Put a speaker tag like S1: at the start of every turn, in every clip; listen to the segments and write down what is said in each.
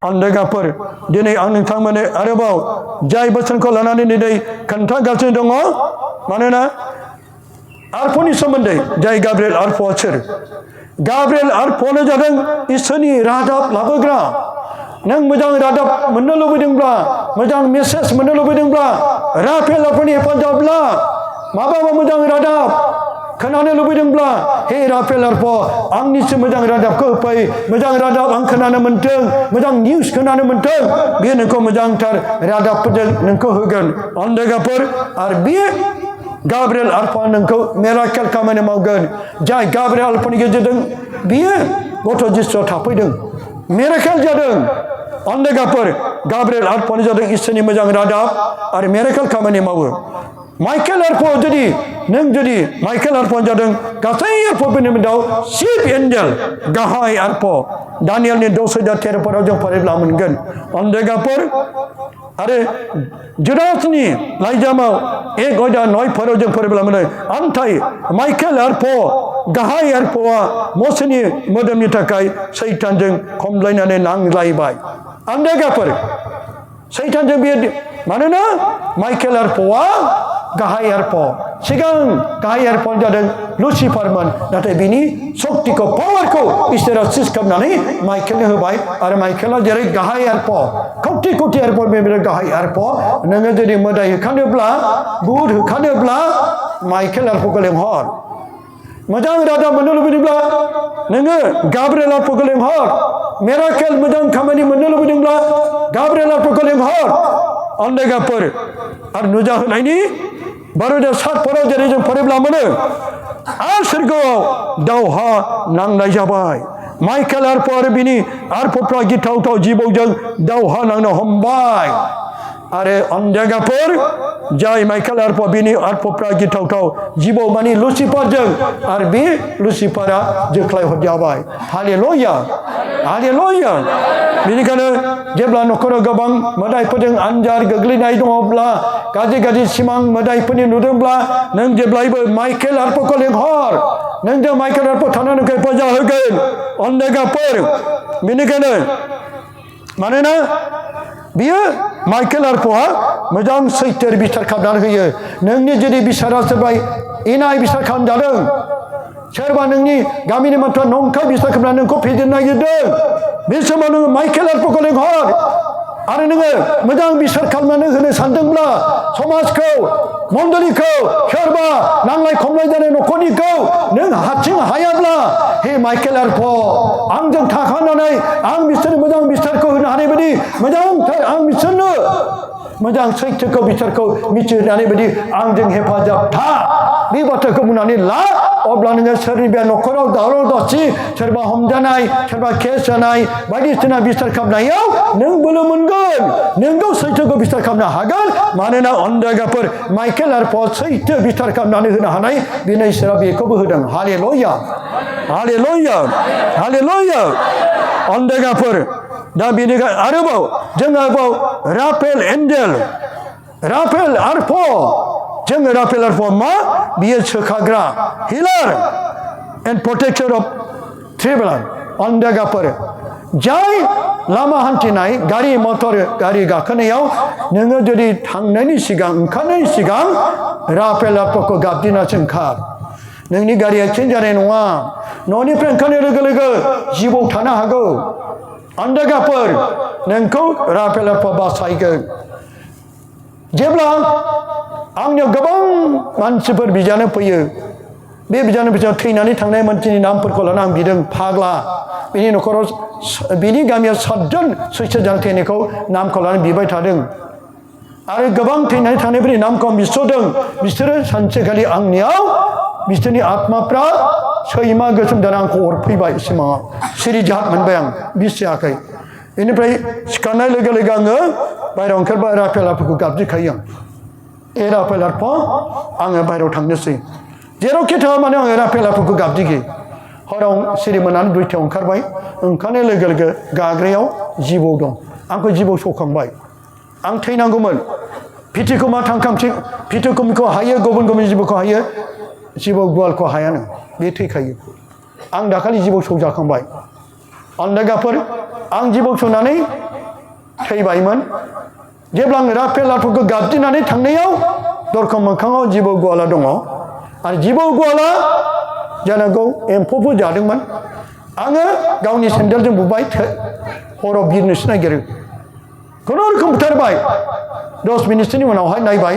S1: अन्देगाफोर दिनै आं नोंथांमोननो आरोबाव जाय बोसोनखौ लानानै दिनै खोन्थागासिनो दङ मानोना आरफनि सोमोन्दै जाय गाब्रिएल आरफआ सोर गाब्रिएल आरफआनो जादों इसोरनि रादाब लाबोग्रा नों मोजां रादाब मोननो लुबैदोंब्ला मोजां मेसेज मोननो लुबैदोंब्ला राफेल आरफनि हेफाजाब ला माबा मोजां रादाब खोनानो लुबैदोंब्ला हे राफेल आरफ आंनिसो मोजां रादाबखौ होफै मोजां रादाब आं खोनानो मोनथों मोजां निउस खोनानो मोनथों बे नोंखौ मोजांथार रादाबफोरजों नोंखौ होगोन अन्देगाफोर आरो बे गाब्रिएल आरफआ नोंखौ मिराकेल खामानि मावगोन जाय गाब्रिएल आरफनि गेजेरजों बियो गथ' जिसुआ थाफैदों मिराकेल जादों अन्देगाफोर गाब्रिएल आरफआनो जादों इसोरनि मोजां रादाब आरो मिराकेल खामानि मावो माइकेल आरफआ जुदि माइकेल आरफआ जादों गासै आरफफोरनि मादाव चिफ एन्जेल गाहाय आरफ दानियेलनि 10:13 जों फरायब्ला मोनगोन अन्देगाफोर आरो जुडासनि लाइजामाव 1:9 जों फरायब्ला मोनो आमथाय माइकेल आरफ गाहाय आरफआ मोसैनि मोदोमनि थाखाय सैतानजों खमलायनानै नांलायबाय अन्देगाफोर सैतानजों बे मानोना माइकेल आरफआ गाहाय आरफ सिगां गाहाय आरफआनो जादों लुसिफारमोन नाथाय बिनि सक्तिखौ पावारखौ इसोरा सिज खालामनानै माइकेलनो होबाय आरो माइकेला जेरै गाहाय आरफ कौटि आरफ बेबायदि गाहाय आरफ नोङो जुदि मोदाय होखानोब्ला बुध होखानोब्ला माइकेल आरफखौ लेंहर मोजां रादाब मोननो लुबैदोंब्ला नोङो गाब्रिएल आरफखौ लेंहर मिराकेल मोजां खामानि मोननो लुबैदोंब्ला गाब्रिएल आरफखौ लेंहर अन्देगाफोर आरो नुजाहोनायनि 12:7 जेरै जों फरायब्ला मोनो आरो सोरगोआव दावहा नांनाय जाबाय माइकेल आरफ आरो बिनि आरफफ्रा गिथावथाव जिबौजों दावहा नांनो हमबाय आरो अन्देगाफोर जाय माइकेल आरफ बिनि आरफफ्रा गिथावथाव जिबौ मानि लुसिफारजों आरो बे लुसिफारा जोख्लाय हरजाबाय हालेलुया हालेलुया बेनिखायनो जेब्ला न'खराव गोबां मोदायफोरजों आनजार गोग्लैनाय दङब्ला गाज्रि सिमां मोदायफोरनि नुदोंब्ला नों जेब्लायबो माइकेल आरफखौ लेंहर नोंजों माइकेल आरफ थानानै हेफाजाब होगोन अन्देगाफोर बेनिखायनो मानोना बियो माइकेल आरफआ मोजां सैथो बिसार खालामनानै होयो नोंनि जुदि बिसारा सोरबा इनाय बिसार खालामजादों सोरबा नोंनि गामिनि मानसिया नंखाय बिसार खालामनानै नोंखौ फेजेननो नागिरदों बे समाव नोङो माइकेल आरफखौ लेंहर आरो नोङो मोजां बिसार खालामनानै होनो सानदोंब्ला समाजखौ मण्डलिखौ सोरबा नांलाय खमलाय जानाय न'खरनिखौ नों हारसिं हायाब्ला हे माइकेल आरफ आंजों थाखानानै आं बिसोरनो मोजां बिसारखौ होनो हानाय बायदि मोजांथार आं बिसोरनो मोजां सैथोखौ बिसारखौ मिथिहोनाय बायदि आंजों हेफाजाब था बे बाथ्राखौ बुंनानै ला अब्ला नोङो सोरनिबा न'खराव दावराव दावसि सोरबा हमजानाय सोरबा केस जानाय बायदिसिना बिसार खालामनायाव नों बोलो मोनगोन नोंगौ सैथोखौ बिसार खालामनो हागोन मानोना अन्देगाफोर माइकेल आरफआ सैथो बिसार खालामनानै होनो हानाय बेनो इसोरा बेखौबो होदों हालेलुया हालेलुया हालेलुया अन्देगाफोर दा बेनिखाय आरोबाव राफेल एन्जेल राफेल आरफ जोङो राफेल आरफआ मा बियो सोखाग्रा हिलार एन्ड प्रोटेक्टर अफ ट्रेभेलार अन्देगाफोर जाय लामा हान्थिनाय गारि मटर गारि गाखोनायाव नोङो जुदि थांनायनि सिगां ओंखारनायनि सिगां राफेल आरफखौ गाबज्रिनासो ओंखार नोंनि गारिया एक्सिडेन्ट जानाय नङा न'निफ्राय ओंखारनाय लोगो लोगो जिबौ थानो हागौ अन्देगाफोर नोंखौ राफेल आरफआ बासायगोन जेब्ला आंनियाव गोबां मानसिफोर बिजानो फैयो बे बिजानो फैसा थैनानै थांनाय मानसिनि नामफोरखौ लाना आं बिदों फाग्ला बिनि न'खराव बिनि गामियाव 7 जन सुइसाइड जाना थैनायखौ नामखौ लानानै बिबाय थादों आरो गोबां थैनानै थांनायफोरनि नामखौ आं बिस'दों बिसोरो सानसेखालि आंनियाव बिसोरनि आत्माफ्रा सैमा गोसोम जाना आंखौ अरफैबाय सिमाङाव सिरि जाहाथ मोनबाय आं बिस जायाखै बेनिफ्राय सिखारनाय लोगो लोगो आङो बाहेरायाव ओंखारबा राफेल आरफखौ गाबज्रिखायो आं राफेल आरफ आङो बाहेरायाव थांनोसै जेरावखि थाङा माने आङो राफेल आरफखौ गाबज्रियो हराव सिरि मोननानै 2टायाव ओंखारबाय ओंखारनाय लोगो लोगो गाग्रायाव जिबौ दं आंखौ जिबौ सौखांबाय आं थैनांगौमोन फिथिखुमा थांखांथिं फिथिखुमखौ हायो गुबुन जिबौखौ हायो जिबौ गुवालखौ हायानो बे थैखायो आं दाखालि जिबौ सौजाखांबाय अन्देगाफोर आं जिबौ सौनानै थैबायमोन जेब्ला आं राफेल राथुरखौ गाबज्रिनानै थांनायाव दरखं मोखाङाव जिबौ गवाला दङ आरो जिबौ गवाला जानांगौ एम्फौबो जादोंमोन आङो गावनि सेन्देलजों बुबाय हराव बिरनोसो नागिरो खुनुरुखुम बुथारबाय 10 मिनिटसोनि उनावहाय नायबाय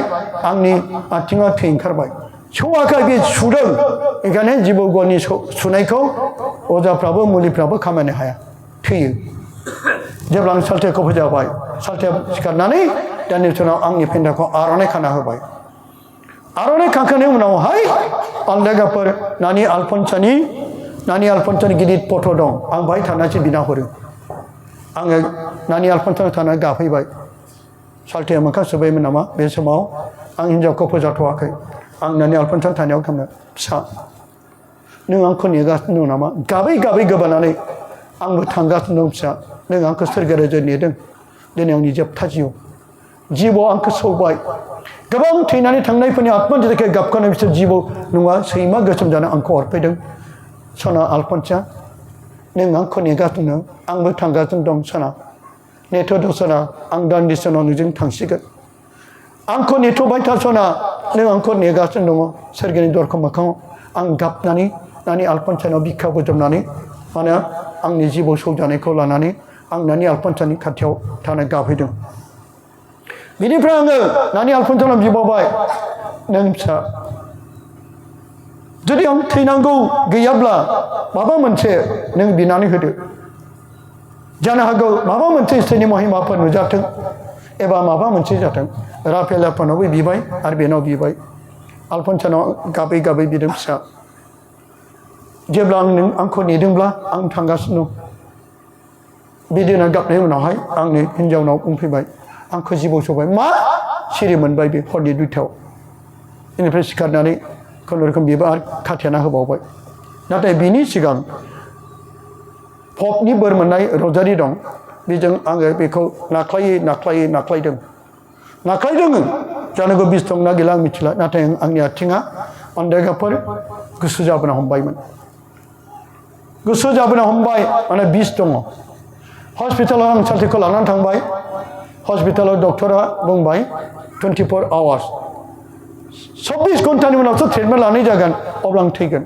S1: आंनि आथिङा थै ओंखारबाय सौवाखै बे सुदों बेखायनो जिबौ गवालनि सुनायखौ अजाफ्राबो मुलिफ्राबो खामायनो हाया थैयो जेब्ला आं साल्थेखौ फोजाबाय साल्थेया सिखारनानै दानि उनाव आंनि फेन्दाखौ आर'नाइ खाना होबाय आर'नाइ खाखांनायनि उनावहाय आलदागाफोर नानि आलफनसानि गिदिर फट' दं आं बाहाय थानानैसो बिना हरो आङो नानि आलफनसानाव थानानै गाफैबाय साल्थेया मोखां सुबायमोन नामा बे समाव आं हिन्जावखौ फोजाथ'वाखै आं नानि आलफनसान थानायाव थांनो फिसा नों आंखौ नेगासिनो दं नामा गाबै गाबै गोबानानै आंबो थांगासिनो दं फिसा नों आंखौ सोरगोराजों नेदों दिनै आंनि जोबथा जिबौ आंखौ सौबाय गोबां थैनानै थांनायफोरनि आत्मानि थाखाय गाबखानाय बिसोर जिबौ नङा सैमा गोसोम जानो आंखौ हरफैदों सना आलफनसा नों आंखौ नेगासिनो आंबो थांगासिनो दं सना नेथ' सना आं दान्दिसे उनाव नोंजों थांसिगोन आंखौ नेथ'बाय था सना नों आंखौ नेगासिनो दङ सोरगिदिं दरखं मोखाङाव आं गाबनानै नानि आलफनसानाव बिखा बोजबनानै मानो आंनि जिबौ सौजानायखौ लानानै आं नानि आलफनसानि खाथियाव थाना गाबहैदों बिनिफ्राय आङो नानि आलफनसानाव बिबावबाय नों फिसा जुदि आं थैनांगौ गैयाब्ला माबा मोनसे नों बिनानै होदो जानो हागौ माबा मोनसे इसोरनि महिमाफोर नुजाथों एबा माबा मोनसे जाथों राफेल आफानावबो बिबाय आरो बेनाव बिबाय आलफनसानाव गाबै गाबै बिदों फिसा जेब्ला आंखौ नेदोंब्ला आं थांगासिनो दं बिदिनो गाबनायनि उनावहाय आंनि हिन्जावनाव बुंफैबाय आंखौ जिबौ सौबाय मा सिरि मोनबाय बे हरनि 2थायाव बेनिफ्राय सिखारनानै खुनुरुखुम बिबो आरो खाथेना होबावबाय नाथाय बिनि सिगां पपनि बोर मोननाय रजारि दं बेजों आङो बेखौ नाख्लायदों जानांगौ बिस दंना गैला आं मिथिला नाथाय आंनि आथिङा अन्दायगाफोर गुसु जाबोनो हमबायमोन माने बिस दङ हस्पिटालाव आं साल्थेखौ लानानै थांबाय हस्पिटालाव डक्टरा बुंबाय 24 आवार्स 24 घन्टानि उनावसो ट्रिटमेन्ट लानाय जागोन अब्ला आं थैगोन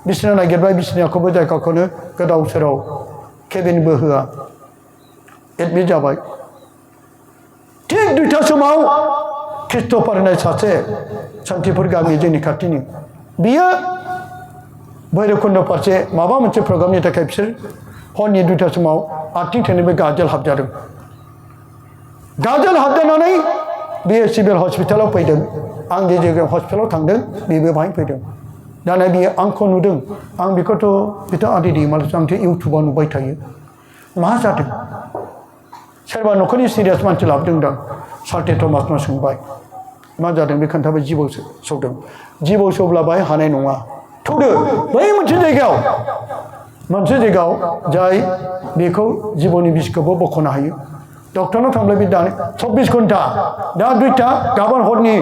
S1: बिसिना नागिरबाय बिसिनाखौबो जायगाखौनो गोदाव सोराव केबिनबो होआ एडमिट जाबाय थिग 2था समाव ख्रिस्ट'फार होननाय सासे सान्तिपुर गामि जोंनि खाथिनि बियो भैरबकुन्द फारसे माबा मोनसे प्रग्रामनि थाखाय बिसोर हरनि 2था समाव आथिं थोनैबो गाजोल हाबजानानै बियो सिभिल हस्पिटालाव फैदों आं जे जायगायाव हस्पिटालाव थांदों बेबो बाहाय फैदों दाना बियो आंखौ नुदों आं बेखौथ' बिथ' आदै दैमालुसो आंथ' इउटुबाव नुबाय थायो मा जादों सोरबा न'खरनि सिरियास मानसि लाबोदों दां साल्थे थमासनाव सोंबाय मा जादों बे खोन्थाबाय जिबौ सौदों जिबौ सौब्ला बाहाय हानाय नङा थौदो बै मोनसे जायगायाव जाय बेखौ जिबौनि बिसखौबो बख'नो हायो डक्टरनाव थांब्ला बे दानो 24 घन्टा दा 2था गाबोन हरनि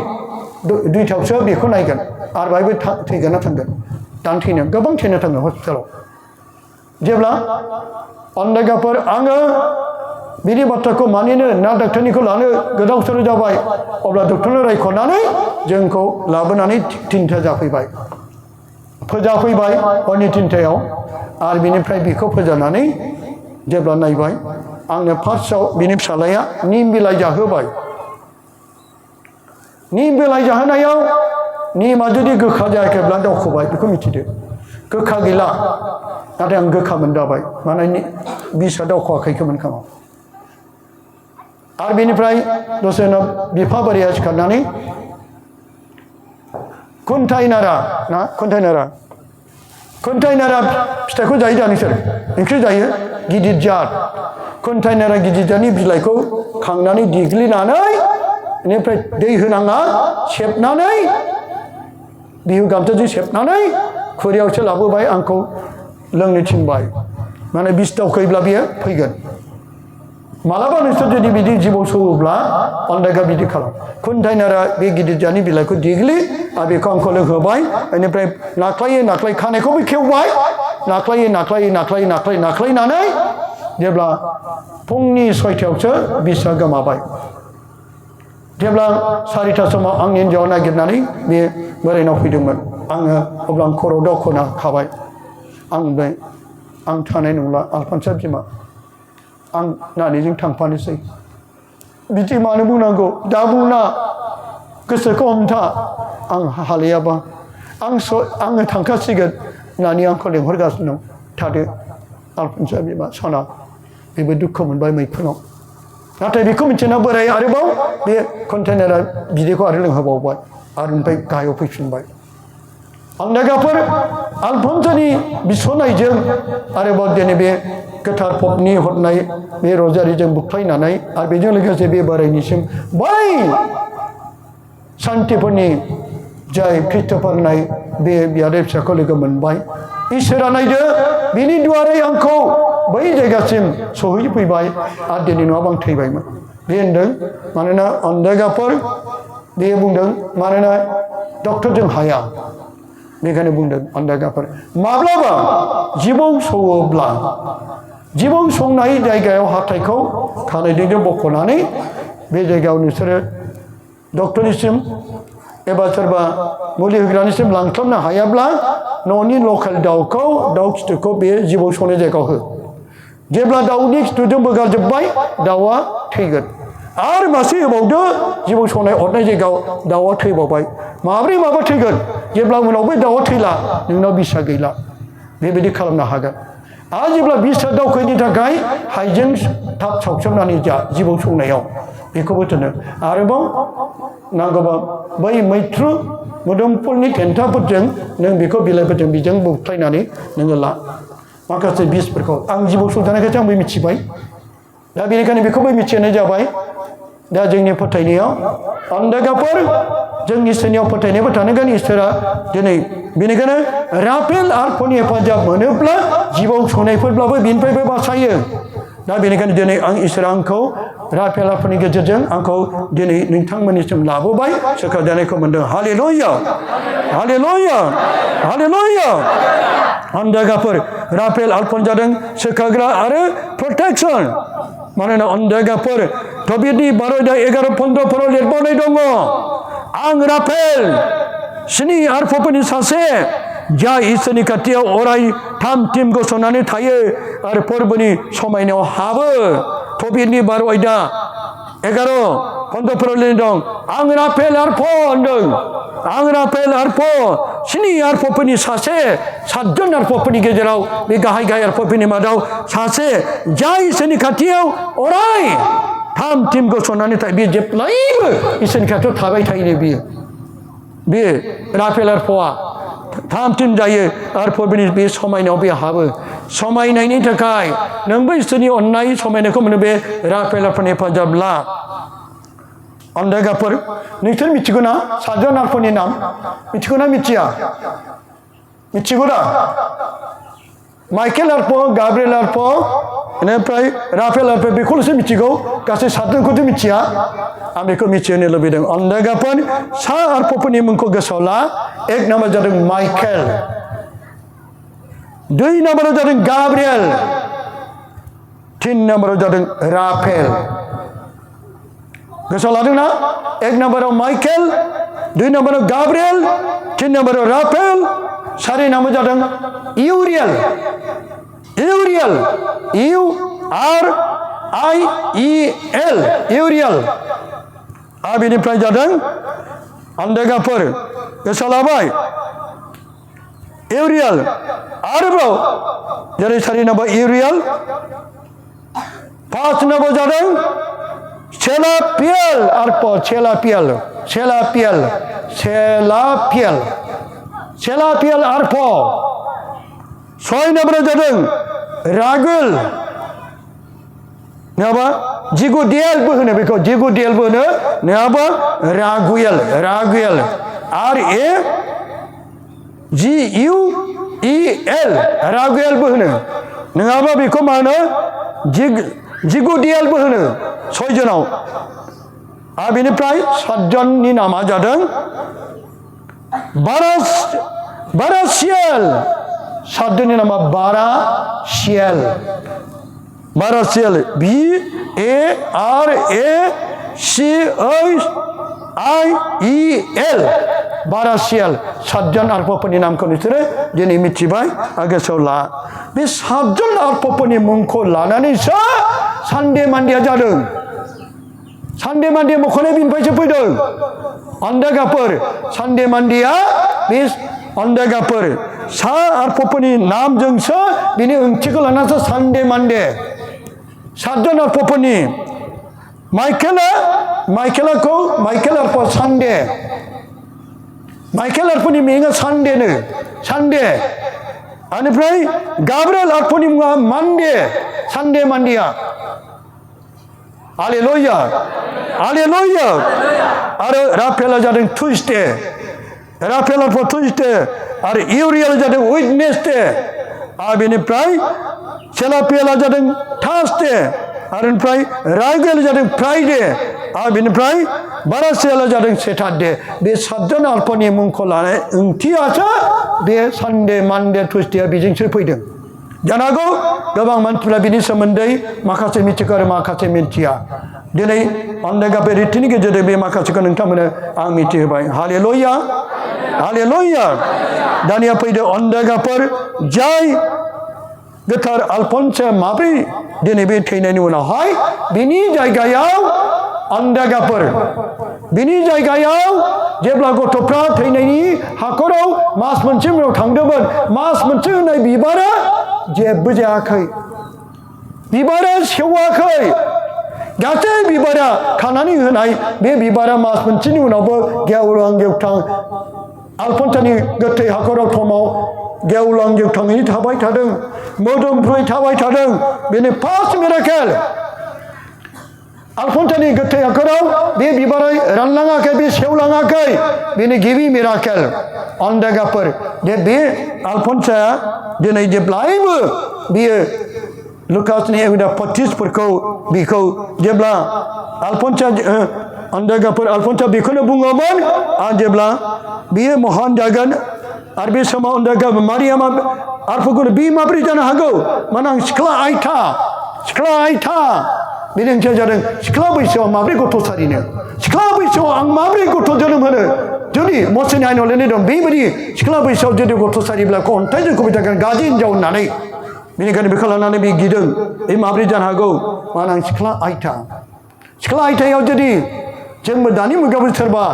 S1: 2थायावसो बेखौ नायगोन आरो बाहायबो थैगोन ना थांगोन दानो थैनो गोबां थैनो थाङो हस्पिटालाव जेब्ला अन्दायगाफोर आङो बिनि बाथ्राखौ मानिनो ना डक्टरनिखौ लानो गोदाव सोराव जाबाय अब्ला डक्टरनो रायख'नानै जोंखौ लाबोनानै 3था जाफैबाय फोजाफैबाय हरनि 3थायाव आरो बिनिफ्राय बेखौ फोजानानै जेब्ला नायबाय आंनो फार्स्टआव बिनि फिसालाया निम बिलाइ जाहोबाय निम बिलाइ जाहोनायाव निमा जुदि गोखा जायाखैब्ला दावखोबाय बेखौ मिथिदो गोखा गैला नाथाय आं गोखा मोनदाबाय माने बिसआ दावखोआखैमोन खोमा आरो बेनिफ्राय दसे उनाव बिफा बोराया सिखारनानै खुन्थाइ नारा फिथाइखौ जायो दा नोंसोर ओंख्रि जायो गिदिर जात खुन्थाइ नारा गिदिर जातनि बिलाइखौ खांनानै देग्लिनानै बेनिफ्राय दै होनाङा सेबनानै बिहु गामसाजों सेबनानै खुरैयावसो लाबोबाय आंखौ लोंनो थिनबाय माने बिस दावखोयोब्ला बियो फैगोन मालाबा नोंसोर जुदि बिदि जिबौ सौवोब्ला अन्दायगा बिदि खालाम खुन्थाइ नारा बे गिदिर जातनि बिलाइखौ देग्लि आरो बेखौ आंखौ लोंहोबाय बेनिफ्राय नाख्लायै खानायखौबो खेवबाय नाख्लायै नाख्लायनानै जेब्ला फुंनि 6टायावसो बिसआ गोमाबाय जेब्ला 4टा समाव आंनि हिन्जावा नागिरनानै बे बोरायनाव फैदोंमोन आङो अब्ला आं खर' दावखोना खाबाय आं बुंबाय आं थानाय नंला आलफानसा बिमा आं नानिजों थांफानोसै बिदि मानो बुंनांगौ दा बुंना गोसोखौ हमथा आं हालियाबा आङो थांखासिगोन होननानै आंखौ लेंहरगासिनो दं थादो आलफानसा बिमा सना बेबो दुखु मोनबाय मैखुनाव नाथाय बेखौ मिथिना बोराय आरोबाव बे कन्टेनारा बिदैखौ आरो लोंहोबावबाय आरो ओमफ्राय गाहायाव फैफिनबाय आन्दागाफोर आलफानसानि बिसनायजों आरोबाव दिनै बे गोथार पपनि हरनाय बे रजारिजों बुख्लायनानै आरो बेजों लोगोसे बे बोरायनिसिम बै सान्थिफोरनि जाय ख्रिस्ट'फोरनाय बे बियादै फिसाखौ लोगो मोनबाय इसोरा नायदो बिनि दुआरै आंखौ बै जायगासिम सहैफैबाय आरो दिनै नङाबा आं थैबायमोन बे होनदों मानोना अन्दागाफोर बे बुंदों मानोना डक्टरजों हाया बेखायनो बुंदों अन्दागाफोर माब्लाबा जिबौ सौवोब्ला जिबौ सौनाय जायगायाव हाथाइखौ खानायजों बख'नानै बे जायगायाव नोंसोरो डक्टरनिसिम एबा सोरबा मुलि होग्रानिसिम लांस्लाबनो हायाब्ला न'नि लकेल दाउखौ दाउ खिथुखौ बे जिबौ सौनाय जायगायाव हो जेब्ला दाउनि खिथुजों बोगारजोब्बाय दाउआ थैगोन आरो मासे होबावदो जिबौ सौनाय अरनाय जायगायाव दाउआ थैबावबाय माब्रै माबा थैगोन जेब्ला उनाव बै दाउआ थैला नोंनाव बिसा गैला बेबायदि खालामनो हागोन आरो जेब्ला बिसा दावखैनि थाखाय हाइजें थाब सावसोमनानै जा जिबौ सौनायाव बेखौबो दोनो आरोबाव नांगौबा बै मैथ्रु मोदोमफुलनि थेन्थाफोरजों नों बेखौ बिलाइफोरजों बिजों बुख्लायनानै नोङो ला माखासे बिसफोरखौ आं जिबौ सौजानायखायसो आंबो मिथिबाय दा बेनिखायनो बेखौबो मिथिनाय जाबाय दा जोंनि फोथायनायाव अन्दागाफोर जों इसोरनियाव फोथायनायबो थानांगोन इसोरा दिनै बेनिखायनो राफेल आरफनि हेफाजाब मोनोब्ला जिबौ सौनायफोरब्लाबो बिनिफ्रायबो बासायो दा बेनिखायनो दिनै इसोरा आंखौ राफेल आरफनि गेजेरजों आंखौ दिनै नोंथांमोननिसिम लाबोबाय सोखाजानायखौ मोनदों हालेलुया हालेलुया हालेलुया अन्दागाफोर राफेल आरफन जादों सोखाग्रा आरो प्रटेक्सन मानोना अन्दागाफोर थबितनि 12:11-15 लिरबावनाय दङ आं राफेल 7 आरफफोरनि सासे जाय इसोरनि खाथियाव अराय थाम-थिम गसंनानै थायो आरो फोरबोनि समायनायाव हाबो थबितनि 12:11-15 लिरनाय दं आं राफेल आरफ होनदों आं राफेल आरफ 7 आरफफोरनि सासे 7 जन आरफफोरनि गेजेराव बे गाहाय आरफफोरनि मादाव सासे जाय इसोरनि खाथियाव अराय थाम-थिम गसंनानै थायो बे जेब्लायबो इसोरनि खाथियाव थाबाय थायो बे राफेल आरफआ थाम-थिम जायो आरो फोरबोनि बे समायनायाव बे हाबो समायनायनि थाखाय नोंबो इसोरनि अननाय समायनायखौ मोनो बे राफेल आरफनि हेफाजाब ला अन्दागाफोर नोंसोर मिथिगौ ना 7 जन आरफनि नाम मिथिगौ ना मिथिया मिथिगौ ना माइकेल आरफ गाब्रिएल आरफ बेनिफ्राय राफेल आरफ बेखौल'सो मिथिगौ गासै 7 जनखौथ' मिथिया आं बेखौ मिथिहोनो लुबैदों अन्दागाफोर 7 आरफफोरनि मुंखौ गोसोआव ला 1 नाम्बार जादों माइकेल 2 नाम्बाराव जादों गाब्रिएल 3 नाम्बाराव जादों राफेल गोसोआव लादोंना 1 नाम्बाराव माइकेल 2 नाम्बाराव गाब्रिएल 3 नाम्बाराव राफेल 4 नाम्बार जादों इउरिएल इउरिएल URIEL इउरिएल आरो बेनिफ्राय जादों अन्दागाफोर गोसोआव लाबाय इउरिएल आरोबाव जेरै 4 नाम्बार इउरिएल 5 नाम्बार जादों सेलापिएल आरफ सेलापिएल आरफ 6 नाम्बाराव जादों रागुल नङाबा जिगुदिएलबो होनो बेखौ जिगुदिएलबो होनो नङाबा रागुएल RAGUEL रागुएलबो होनो नङाबा बेखौ मा होनो जिगुदिएलबो होनो 6 जनाव आरो बेनिफ्राय 7 जननि नामा जादों बारासिएल 7 जननि नामा बारासिएल Barasiel BARACIEL Barasiel सातजन आरफोफोरनि नामखौ नोंसोरो दिनै मिथिबाय गोसोआव ला बे सातजन आरफोफोरनि मुंखौ लानानैसो सानदे मान्डेया जादों सानदे मान्डे मख'नाय बिनिफ्रायसो फैदों अन्धेगाफोर सानदे मान्डेया बे अन्धेगाफोर सा आरफोफोरनि नामजोंसो बिनि ओंथिखौ लानानैसो सानदे मान्डे सातजन आरफोफोरनि माइकेल आरफ सानदे माइकेल आरफनि मुङा सानदेनो सानदे बेनिफ्राय गाब्रिएल आरफनि मुङा मान्डे सानदे मान्डेया हालेलुया हालेलुया आरो राफेलआ जादों टुइसडे राफेल आरफ टुइसडे आरो इउरिएल जादों उइडनेसडे आरो बेनिफ्राय सेलापिएलआ जादों थार्सडे आरो बेनिफ्राय राइगेल जादों फ्राइडे आरो बेनिफ्राय बारासिएलआ जादों सेटारडे बे सातजन आल्फानि मुंखौ लानाय ओंथियासो बे सानडे मान्डे टुइसडेआ बेजोंसो फैदों जानो हागौ गोबां मानसिफ्रा बिनि सोमोन्दै माखासे मिथिगौ आरो माखासे मिथिया दिनै अन्धेगाफोर रिटिनि गेजेरजों बे माखासेखौ नोंथांमोननो आं मिथिहोबाय हालेलुया हालेलुया दानिया फैदो अन्धेगाफोर जाय गोथार आल्फन्सआ माब्रै दिनै बे थैनायनि उनावहाय बिनि जायगायाव अन्धेगाफोर बिनि जायगायाव जेब्ला गथ'फ्रा थैनायनि हाखराव मास मोनसे उनाव थांदोंमोन मास मोनसे होनाय बिबारा जेबो जायाखै बिबारा सेवाखै गासै बिबारा खानानै होनाय बे बिबारा मास मोनसेनि उनावबो गेवलां गेवथां आल्फन्सनि गोथै हाखराव थमाव गेवलां गेवथाङै थाबाय थादों मोदोमफ्रुयै थाबाय थादों बेनो फार्स्ट मिराकेल आल्फन्सनि गोथै हाखराव बे बिबारा रानलाङाखै बे सेवलाङाखै बेनो गिबि मिराकेल अन्धेगाफोर बे आल्फन्सआ दिनै जेब्लायबो बियो लुकासनि 25फोरखौ बिखौ जेब्ला आल्फन्सआ अन्धेगाफोर आल्फन्सआ बेखौनो बुङोमोन आं जेब्ला बियो महान जागोन आरो बे समाव अन्धेगाफोर मारियामा आरफोरखौनो बे माब्रै जानो हागौ माने आं सिख्ला आयथा बेनि ओंथिया जादों सिख्ला बैसोआव माब्रै गथ' सारिनो सिख्ला बैसोआव आं माब्रै गथ' जोनोम होनो जुदि मसेनि आयनाव लिरनाय दं बेबायदि सिख्ला बैसोआव जुदि गथ' सारिब्ला अन्थाइजों खुबै थागोन गाज्रि हिनजाव होननानै बेनिखायनो बेखौ लानानै बे गिदों बे माब्रै जानो हागौ मानो आं सिख्ला आयथायाव जुदि जोंबो दानि मुगायावबो सोरबा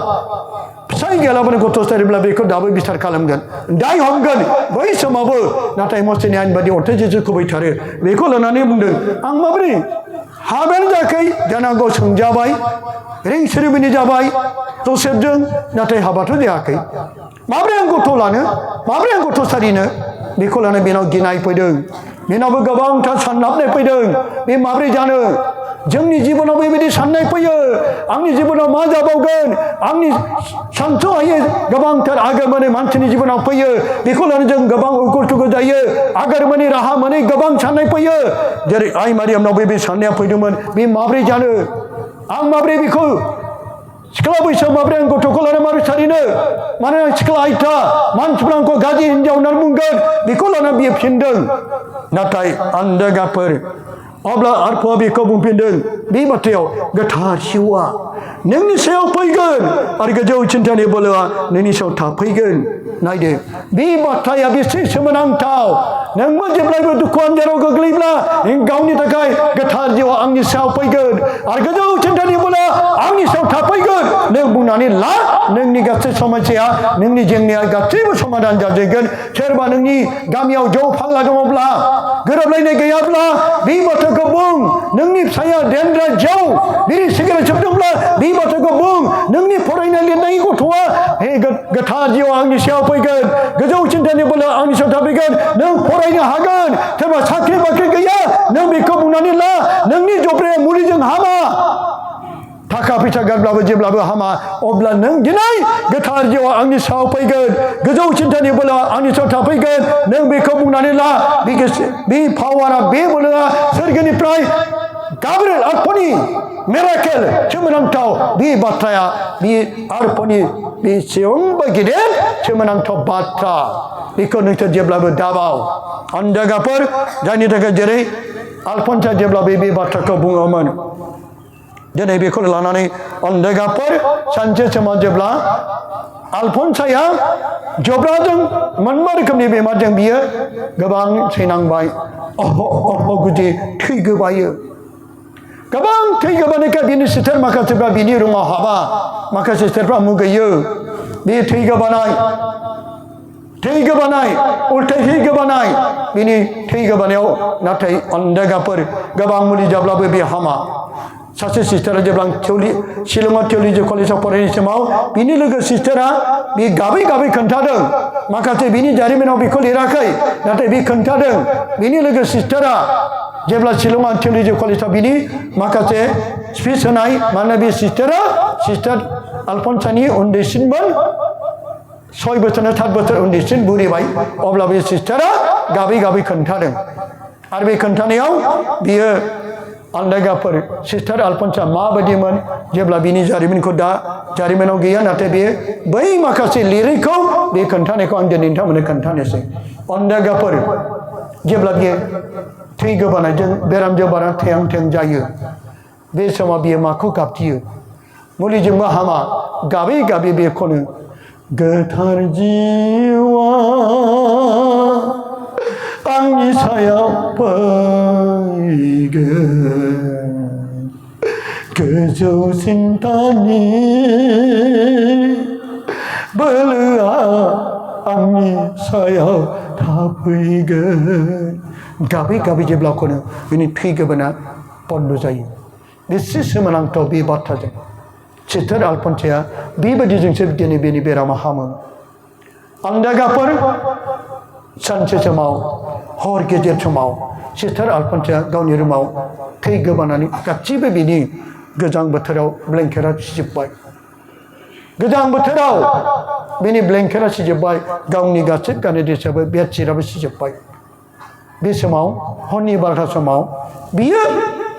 S1: फिसाय गैयालाबानो गथ' सारिब्ला बेखौ दाबो बिसार खालामगोन दाय हमगोन बै समावबो नाथाय मसेनि आयेन बादि अन्थाइजों खुबैथारो बेखौ लानानै बुंदों आं माब्रै हाबायानो जायाखै जानांगौ सोंजाबाय रिं सेरेमनि जाबाय जसेफजों नाथाय हाबाथ' जायाखै माब्रै आं गथ' लानो माब्रै आं गथ' सारिनो बेखौ लानानै बेनाव गिनाय फैदों बेनावबो गोबांथार सानहाबनाय फैदों बे माब्रै जानो जोंनि जिबनाव बेबायदि साननाय फैयो आंनि जिबनाव मा जाबावगोन आंनि सानस'हायै गोबांथार आगोर मोनै मानसिनि जिबनाव फैयो बेखौ लानानै जों गोबां उखुर जायो आगोर मोनै राहा मोनै गोबां साननाय फैयो जेरै आइ मारियामनाव बे साननाया फैदोंमोन बे माब्रै जानो आं माब्रै बेखौ सिख्ला बैसोआव माब्रै आं गथ'खौ लानानै माब्रै सारिनो मानोना आं सिख्ला आयथा मानसिफ्रा आंखौ गाज्रि हिनजाव होननानै बुंगोन बेखौ लानानै बियो फिनदों नाथाय अन्धेगाफोर अब्ला आरफआ बेखौ बुंफिनदों बे बाथ्रायाव गोथार जिउआ नोंनि सायाव फैगोन आरो गोजौ चिन्तानि बोलोआ नोंनि सायाव थाफैगोन नायदो बे बाथ्राया बेसे सोमोनांथाव नोंबो जेब्लायबो दुखु आन्जाराव गोग्लैब्ला गावनि थाखाय गोथार जिउआ आंनि सायाव फैगोन आरो गोजौ चिन्तानि बोलोआ आंनि सायाव थाफैगोन नों बुंनानै ला नोंनि गासै समस्या नोंनि जेंनाया गासैबो समाधान जाजोबगोन सोरबा नोंनि गामियाव जौ फाग्ला दङब्ला गोरोबलायनाय गैयाब्ला बे बाथ्राखौ बुं नोंनि फिसाया देनद्रा जौ बिरि सिगारेट सोबदोंब्ला बे बाथ्राखौ बुं नोंनि फरायनाय लिरनाय गथ'आ गोथार जिउआ आंनि सायाव फैगोन गोजौ चिन्तानि बोलो आंनि सायाव थाफैगोन नों फरायनो हागोन सोरबा साख्रि बाख्रि गैया नों बेखौ बुंनानै ला नोंनि जब्राया मुलिजों हामा थाखा फैसा गारब्लाबो जेब्लाबो हामा अब्ला नों दिनै गोथार जिउआ आंनि सायाव फैगोन गोजौ चिन्तानि बोलोआ आंनि सायाव थाफैगोन नों बेखौ बुंनानै ला बे पावारा बे बोलोआ सोरगोनिफ्राय गाब्रिएल आरफनि मिराकेल सोमोनांथाव बे बाथ्राया बे आरफनि बेसेबांबा गिदिर सोमोनांथाव बाथ्रा बेखौ नोंसोर जेब्लाबो दाबाव अन्धेगाफोर जायनि थाखाय जेरै Alfonso जेब्ला बे बाथ्राखौ बुङोमोन दिनै बेखौ लानानै अन्धेगाफोर सानसे समाव जेब्ला आलफनसाया जब्राजों मोनबा रोखोमनि बेमारजों बियो गोबां सैनांबाय गुदि थै गोबायो गोबां थै गोबानायखाय बिनि सिस्टार माखासेफ्रा बिनि रुमाव हाबा माखासे सिस्टारफ्रा मुगैयो बे थै गोबानाय उल्थाय थै गोबानाय बिनि थै गोबानायाव नाथाय अन्धेगाफोर गोबां मुलि जाब्लाबो बे हामा सासे सिस्टारा जेब्ला शिलंआव थिय'ल'जि कलेजाव फरायनाय समाव बिनि लोगो सिस्टारा बे गाबै गाबै खोन्थादों माखासे बिनि जारिमिनाव बेखौ लिराखै नाथाय बे खोन्थादों बिनि लोगो सिस्टारा जेब्ला शिलंआव थिय'ल'जि कलेजाव बिनि माखासे स्पिच होनाय मानोना बे सिस्टार आलफनसानि उन्दैसिनमोन 6 बोसोर 7 बोसोर उन्दैसिन बुरिबाय अब्ला बे सिस्टारा गाबै गाबै खोन्थादों आरो बे खोन्थानायाव बियो अन्धेगाफोर सिस्टार आलफनसा माबायदिमोन जेब्ला बिनि जारिमिनखौ दा जारिमिनाव गैया नाथाय बे बै माखासे लिरैखौ बे खोन्थानायखौ आं दिनै नोंथांमोननो खोन्थानोसै अन्धेगाफोर जेब्ला बियो थै गोबानायजों बेरामजों बारा थें थें जायो बे समाव बियो माखौ गाबज्रियो मुलिजोंबो हामा गाबै गाबै बे खनो गोथार जिउआ आंनि सायाव फैगोन गोजौ सिन्तानि बोलोआ आंनि सायाव थाफैगोन गाबै गाबै जेब्ला खनो बिनि थै गोबाना बन्द जायो बेसे सोमोनांथाव बे बाथ्राजों सिस्टार आलफनसाया बेबायदिजोंसो दिनै बेनि बेरामा हामो अन्धेगाफोर सानसे समाव हर गेजेर समाव सिस्टार आलफनसाया गावनि रुमाव थै गोबानानै गासिबो बिनि गोजां बोथोराव ब्लेंकेटआ सिजोब्बाय गोजां बोथोराव बिनि ब्लेंकेटआ सिजोब्बाय गावनि गासै गाननाय ड्रेसाबो बेडशिटआबो सिजोब्बाय बे समाव हरनि 12था समाव बियो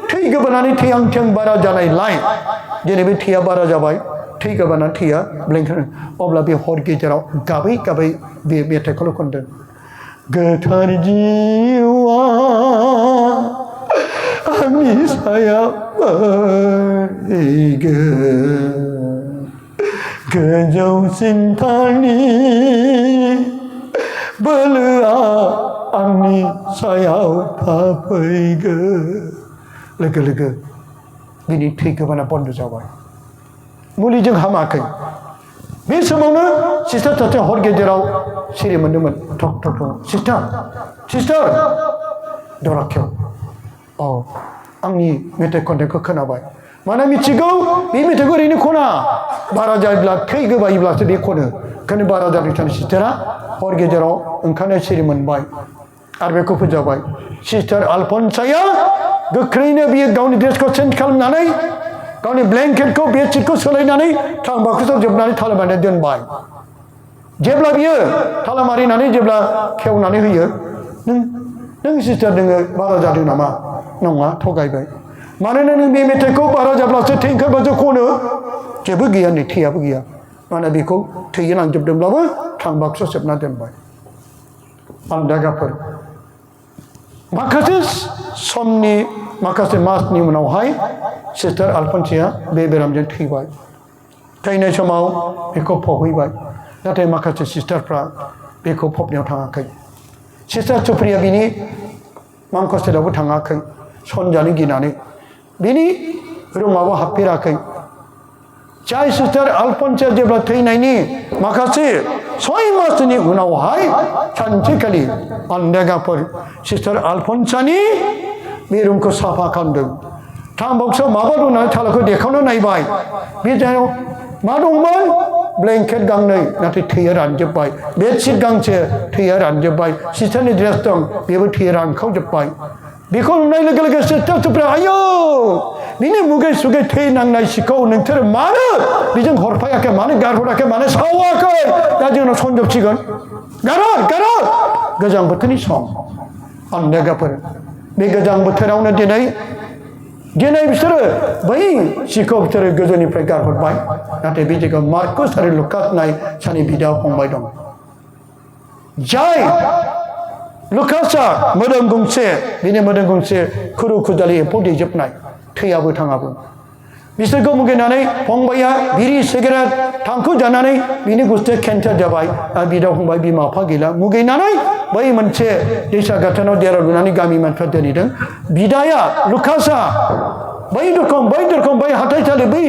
S1: थै गोबानानै थैहां थैहां बारा जानायलाय दिनै बे थैया बारा जाबाय थै गोबानानै थैया ब्लेंकेट अब्ला बे हर गेजेराव गाबै गाबै बे मेथाइखौल' खनदों गोथार जिउआ आंनि सायाव फैगोन गोजौ सिन्तानि बोलोआ आंनि सायाव थाफैगोन लोगो लोगो बिनि थै गोबाना बन्द जाबाय मुलिजों हामाखै बे समावनो सिस्टार सासे हर गेजेराव सिरि मोन्दोंमोन ठक ठक ठक सिस्टार दरा खेव आंनि मेथाइ खन्नायखौ खोनाबाय माने मिथिगौ बे मेथाइखौ ओरैनो खना बारा जायोब्ला थै गोबायोब्लासो बे खनो ओंखायनो बारा जाबाय थानाय सिस्टारा हर गेजेराव ओंखारनाय सिरि मोनबाय आरो बेखौ फोजाबाय सिस्टार आलफनसाया गोख्रैनो बियो गावनि ड्रेसखौ चेन्ज खालामनानै गावनि ब्लेंकेटखौ बेडशिटखौ सोलायनानै थांबाखौ जोबनानै ताला मारिनानै दोनबाय जेब्ला बियो ताला मारिनानै जेब्ला खेवनानै होयो नों सिस्टार नोङो बारा जादों नामा नङा थगायबाय मानोना नों बे मेथाइखौ बारा जाब्लासो थै ओंखारबासो खनो जेबो गैया नै थैयाबो गैया माने बेखौ थैया लांजोबदोंब्लाबो थांबाखौ सोबना दोनबाय अन्धेगाफोर माखासे समनि माखासे मासनि उनावहाय सिस्टार आलफनसाया बे बेरामजों थैबाय थैनाय समाव बेखौ फबहैबाय नाथाय माखासे सिस्टारफ्रा बेखौ फबनायाव थाङाखै सिस्टार सुप्रिया बिनि मांखस्थेलावबो थाङाखै सनजानो गिनानै बिनि रुमावबो हाबफेराखै जाय सिस्टार आलफनसाया जेब्ला थैनायनि माखासे 6 मासनि उनावहाय सानसेखालि अन्धेगाफोर सिस्टार आलफनसानि बे रुमखौ साफा खालामदों थांबाक्सआव माबा दं होननानै थालाखौ देखावनो नायबाय बे जायगायाव मा दंमोन ब्लेंकेट गांनै नाथाय थैया रानजोब्बाय बेडशिट गांसे थैया रानजोब्बाय सिस्टारनि ड्रेस दं बेबो थैया रानखावजोब्बाय बेखौ नुनाय लोगो लोगो सिस्टार सुप्रिया आयौ बिनि मुगै सुगै थै नांनाय सिखौ नोंसोर मानो बेजों हरफायाखै मानो गारहराखै मानो सावाखै दा जोंनाव सनजोबसिगोन गारहर गोजां बोथोरनि सम अन्धेगाफोर बे गोजां बोथोरावनो दिनै बिसोरो बै सिखौ बिसोरो गोजौनिफ्राय गारहरबाय नाथाय बे जायगायाव मार्कुस आरो लुकास होननाय सानै बिदा फंबाय दं जाय लुकासा मोदोम गंसे बिनि मोदोम गंसे खुरु खुजालि एम्फौ दैजोबनाय थैयाबो थाङाबो बिसोरखौ मुगैनानै फंबाया बिरि सिगारेट थांखु जानानै बिनि गुस्थिया केन्सार जाबाय आरो बिदा फंबाय बिमा बिफा गैला मुगैनानै बै मोनसे दैसा गाथोनाव देरा लुनानै गामि मानसिफ्रा दोनहैदों बिदाया लुकासा बै दरखम बै हाथाइसालि बै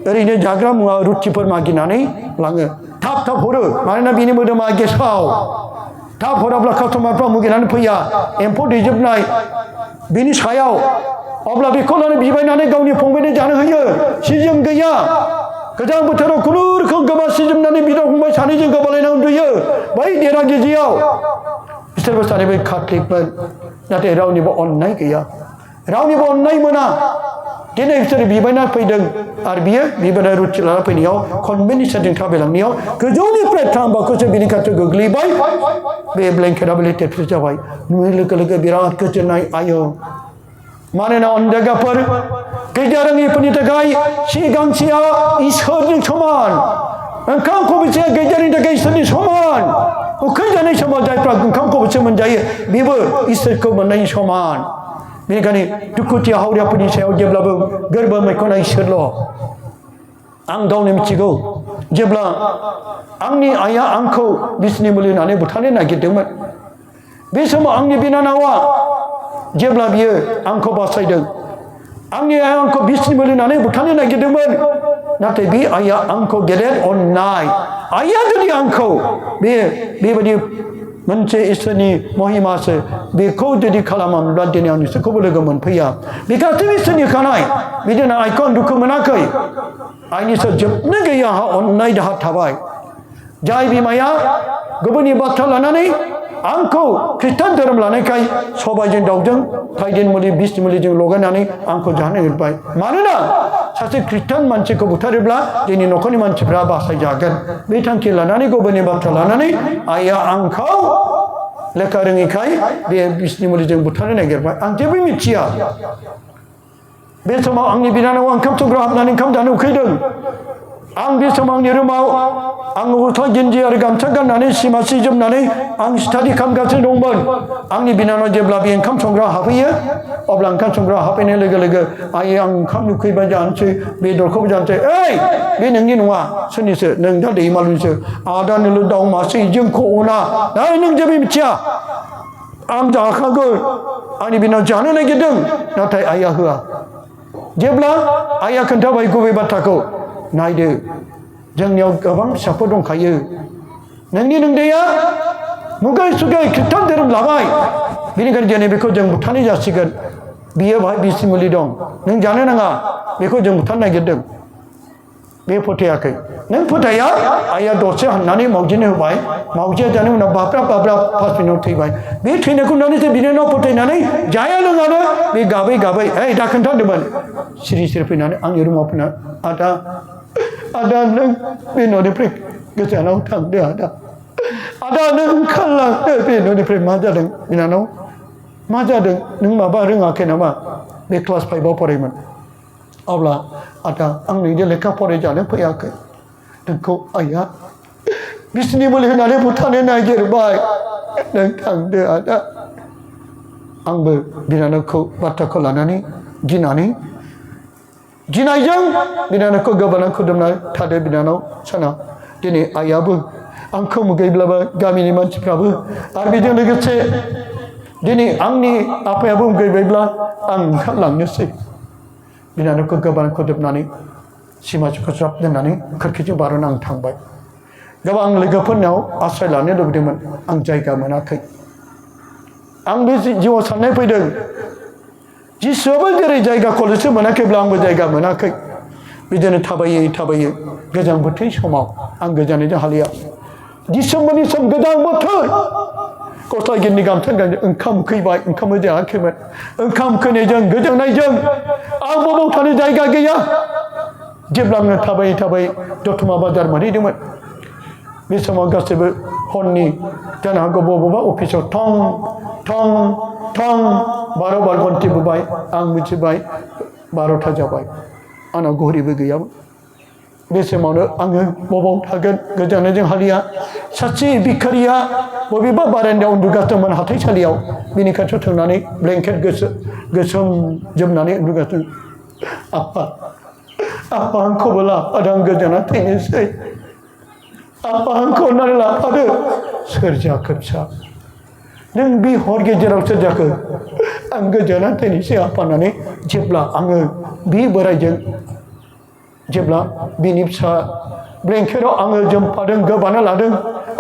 S1: ओरैनो जाग्रा मुवा रुटिफोर मागिनानै लाङो थाब थाब हरो मानोना बिनि मोदोमा गेसाव थाब हराब्ला कास्टमारफ्रा मुगैनानै फैया एम्फौ दैजोबनाय बिनि सायाव अब्ला बेखौ लानानै बिबायनानै गावनि फंबायनो जानो होयो सिजोम गैया गोजां बोथोराव खुनुरुखुम गोबा सिजोमनानै बिदा फंबाय सानैजों गोबालायना उन्दुयो बै देरा गिजियाव बिसोरबो सानैबो काथलिकमोन नाथाय रावनिबो अननाय गैया रावनिबो अननाय मोना दिनै बिसोर बिबायना फैदों आरो बियो बिबायना रुटि लाना फैनायाव कनभेन्टनि सेरजों थाबायलांनायाव गोजौनिफ्राय थांबाखौसो बिनि खाथियाव गोग्लैबाय बे ब्लेंकेटआबो लेथेर जाबाय नुनाय लोगो लोगो बिराद गोजोननाय आयो मानोना अनजायगाफोर गैजा रोङिफोरनि थाखाय सि गांसेया इसोरजों समान ओंखाम खबसेया गैजानि थाखाय इसोरनि समान उखै जानाय समाव जायफ्रा ओंखाम खबसे मोनजायो बेबो इसोरखौ मोननायनि समान बेनिखायनो दुखुथिया हावरियाफोरनि सायाव जेब्लाबो गोरबो मैखुना इसोरल' आं गावनो मिथिगौ जेब्ला आंनि आइया आंखौ बिसनि मुलि होनानै बुथारनो नागिरदोंमोन बे समाव आंनि बिनानावा जेब्ला बियो आंखौ बासायदों आंनि आइया आंखौ बिसनि मुलि होनानै बुथारनो नागिरदोंमोन नाथाय बे आइया आंखौ गेदेर अननाय आइया जुदि आंखौ बेबायदि मोनसे इसोरनि महिमासो बेखौ जुदि खालामामोनब्ला दिनै आं इसोरखौबो लोगो मोनफैया बे गासैबो इसोरनि खानाय बिदिनो आइखौ आं दुखु मोनाखै आंनि सोर जोबनो गैया आंहा अननाय दाहार थाबाय जाय बिमाया गुबुननि बाथ्रा लानानै आंखौ ख्रिस्टान धोरोम लानायखाय सबायजों दाउजों थाइदेन मुलि बिस मुलिजों लगायनानै आंखौ जानो नागिरबाय मानोना सासे ख्रिस्टान मानसिखौ बुथारोब्ला जोंनि न'खरनि मानसिफ्रा बासायजागोन बे थांखि लानानै गुबुननि बाथ्रा लानानै आइया आंखौ लेखा रोङिखाय बे बिसनि मुलिजों बुथारनो नागिरबाय आं जेबो मिथिया बे समाव आंनि बिनानावा ओंखाम संग्रायाव हाबनानै ओंखाम जानो उखैदों आं बे समाव आंनि रुमाव आं गस्ला गेन्जि आरो गामसा गाननानै सिमा सि जोमनानै आं स्टाडि खालामगासिनो दंमोन आंनि बिनानाव जेब्ला बे ओंखाम संग्रायाव हाबहैयो अब्ला ओंखाम संग्रायाव हाबहैनाय लोगो लोगो आइ आं ओंखाम उखैबा जानोसै बेदरखौबो जानोसै ओइ बे नोंनि नङा सोरनिसो नों दा दैमालुनिसो आदा नोलो दाउ मासे जोंखौ अना नों जेबो मिथिया आं जाखागोन आंनि बिनानाव जानो नागिरदों नाथाय आइया होआ जेब्ला आइया खोन्थाबाय गुबै बाथ्राखौ नायदो जोंनियाव गोबां फिसाफोर दंखायो नोंनि नोंदैया मुगाय सुगाय ख्रिस्टान धोरोम लाबाय बेनिखायनो दिनै बेखौ जों बुथारनाय जासिगोन बियो बाहाय बिस मुलि दं नों जानो नाङा बेखौ जों बुथारनो नागिरदों बे फोथायाखै नों फोथाया आइया दरसे हाननानै मावजिनो होबाय मावजिया जानो उनाव बाब्राब बाब्राब 5 मिनिटाव थैबाय बे थैनायखौ नुनानैसो बिनानाव फोथायनानै जाया लोङानो बे गाबै गाबै ओइ दा खोन्थादोंमोन सिरि सिरि फैनानै आंनि रुमाव फैना आदा नों बे न'निफ्राय गोजानाव थांदो आदा नों ओंखारलांदो बे न'निफ्राय मा जादों बिनानाव मा जादों नों माबा रोङाखै नामा बे क्लास 5आव फरायोमोन अब्ला आदा आं नोंजों लेखा फरायजानो फैयाखै नोंखौ आइया बिसनि मुलि होनानै बुथारनो नागिरबाय नों थांदो आदा आंबो बिनानावखौ बाथ्राखौ लानानै गिनायजों बिनानावखौ गोबानानै खुदुमना थादो बिनानाव साना दिनै आइयाबो आंखौ मुगैब्लाबो गामिनि मानसिफ्राबो आरो बेजों लोगोसे दिनै आंनि आफायाबो मुगैबायब्ला आं ओंखारलांनोसै बिनानावखौ गोबां खुदुमनानै सिमाखौ ज्राब दोननानै खोरखिजों बारना आं थांबाय गोबां लोगोफोरनाव आश्रय लानो लुबैदोंमोन आं जायगा मोनाखै आं बे जिउआव साननाय फैदों जिसुआबो जेरै जायगा कलेजसो मोनाखैब्ला आंबो जायगा मोनाखै बिदिनो थाबायै गोजां बोथोरनि समाव आं गोजानैजों हालिया डिसेम्बरनि सम गोजां बोथोर गस्ला गिन्नि गामसा गाननो ओंखाम उखैबाय ओंखामबो जायाखैमोन ओंखाम उखैनायजों गोजांनायजों आं बबाव थानो जायगा गैया जेब्ला आङो थाबायै दतमा बाजार मोनहैदोंमोन बे समाव गासैबो हरनि जानो हागौ बबेबा अफिसाव थं 12 घन्टे बुबाय आं मिथिबाय 12ता जाबाय आंनाव घरिबो गैयामोन बे समावनो आङो बबाव थागोन गोजांनायजों हालिया सासे भिखारिया बबेबा बारान्दायाव उन्दुगासिनोमोन हाथाइसालियाव बिनि खाथियाव थांनानै ब्लेंकेट गोसोम जोमनानै उन्दुगासिनो आफा आफा आंखौबो लाफादो आं गोजानाव थैनोसै आफा आंखौ अननानै लाफादो सोर जाखो फिसा नों बे हर गेजेराव सोर जाखो आं गोजानाव थैनोसै आफा होननानै जेब्ला आङो बे बोराइजों जेब्ला बिनि फिसा ब्लेंकेटआव आङो जोमफादों गोबाना लादों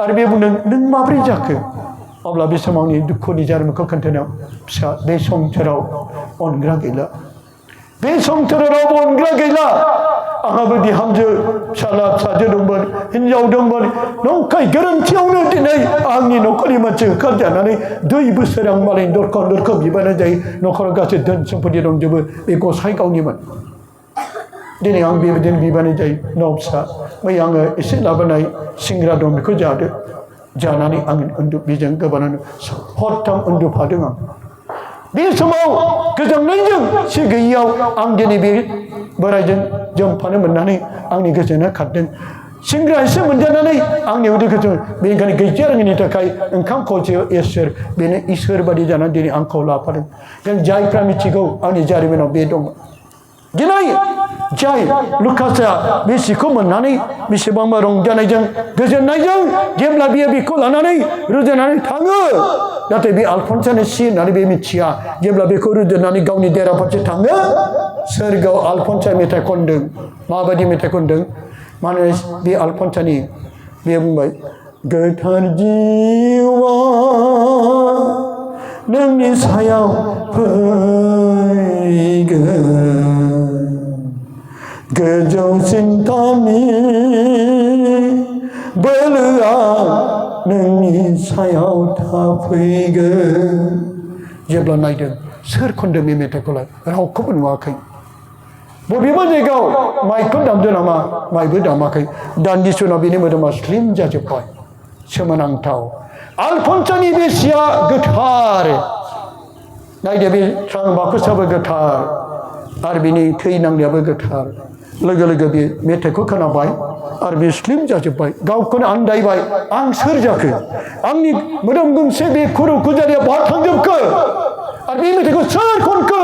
S1: आरो बे बुंदों नों माब्रै जाखो अब्ला बे समाव आंनि दुखुनि जारिमिनखौ खोन्थानायाव फिसा बे संसाराव अनग्रा गैला बे संसाराव अनग्रा गैला आंहाबो बिहामजो फिसाला फिसाजो दंमोन हिन्जाव दंमोन नंखाय गोरोन्थियावनो दिनै आंनि न'खरनि मानसि होखारजानानै 2 बोसोर आं मालायनि दरखौ बिबानो जायो न'खराव गासै धोन सम्पति दंजोबो बे गसाइ गावनिमोन दिनै आं बेबायदिनो बिबानो जायो न' फिसा मै आङो एसे लाबोनाय सिंग्रा दं बेखौ जादो जानानै आं बेजों गोबानानो हरथाम उन्दुफादों आं बे समाव गोजांनायजों एसे गैयियाव आं दिनै बे बोराइजों जोमफानो मोननानै आंनि गोजोना खारदों सिंग्रा एसे मोनजानानै आंनि उदैखौ जों बेनिखायनो गैजाया रोङिनि थाखाय ओंखाम खनसेयाव इसोर बेनो इसोर बादि जानानै दिनै आंखौ लाफादों जों जायफ्रा मिथिगौ आंनि जारिमिनाव बे दंमोन दिनै जाय लुकासआ बे सिखौ मोननानै बेसेबांबा रंजानायजों गोजोननायजों जेब्ला बियो बेखौ लानानै रुजुनानै थाङो नाथाय बे आलफन्सानि सि होननानै बे मिथिया जेब्ला बेखौ रुजुनानै गावनि देरा फारसे थाङो सोरगोआव आलफन्सा मेथाइ खनदों माबायदि मेथाइ खनदों माने बे आलफन्सानि बे बुंबाय गोथार जिउआ नोंनि सायाव फैगोन गोजौसिन थानि बोलोआ नोंनि सायाव थाफैगोन जेब्ला नायदों सोर खनदों बे मेथाइखौलाय रावखौबो नुवाखै बबेबा जायगायाव माइकखौ दामदों नामा माइकबो दामाखै दान्दिसे उनाव बिनि मोदोमा स्लिम जाजोब्बाय सोमोनांथाव आलफन्सानि बे सिया गोथार नायदो बे बाखसाबो गोथार आरो बिनि थै नांनायाबो गोथार लोगो लोगो बे मेथाइखौ खोनाबाय आरो बे स्लिम जाजोब्बाय गावखौनो आन्दायबाय आं सोर जाखो आंनि मोदोम गंसे बे खर' खुजारिया बहा थांजोबखो आरो बे मेथाइखौ सोर खनखो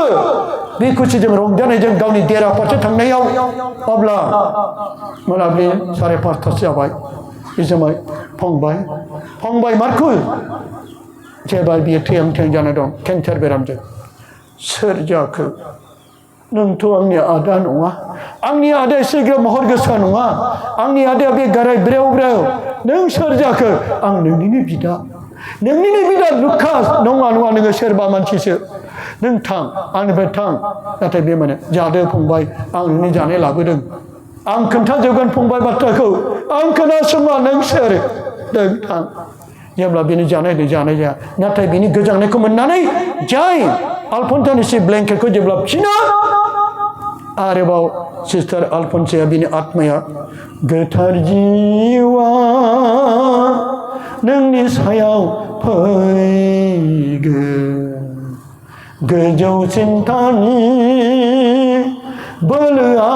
S1: बे खुसिजों रंजानायजों गावनि देरा फारसे थांनायाव अब्ला मोनाबिलि 5:30 जाबाय बे समाव फंबाय मारखु जेब्ला बियो थैहां थैहां जाना दं केन्सार बेरामजों सोर जाखो नोंथ' आंनि आदा नङा आंनि आदाया एसेग्राब महर गोसा नङा आंनि आदाया बे गाराय ब्रेव ब्रेव नों सोर जाखो आं नोंनिनो बिदा लुकास नङा नोङो सोरबा मानसिसो नों थां आंनिफ्राय थां नाथाय बे माने जादो फंबाय आं नोंनि जानाय लाबोदों आं खोन्थाजोबगोन फंबाय बाथ्राखौ आं खोनासङा नों सोर नों थां जेब्ला बिनि जानाय जाया नाथाय बिनि गोजांनायखौ मोननानै जाय आलफन्सानि सि ब्लेंकेटखौ जेब्ला फिना आरोबाव सिस्टार आलफन्साया बिनि आत्माया गोथार जिउआ नोंनि सायाव फैगोन गोजौसिन थानि बोलोआ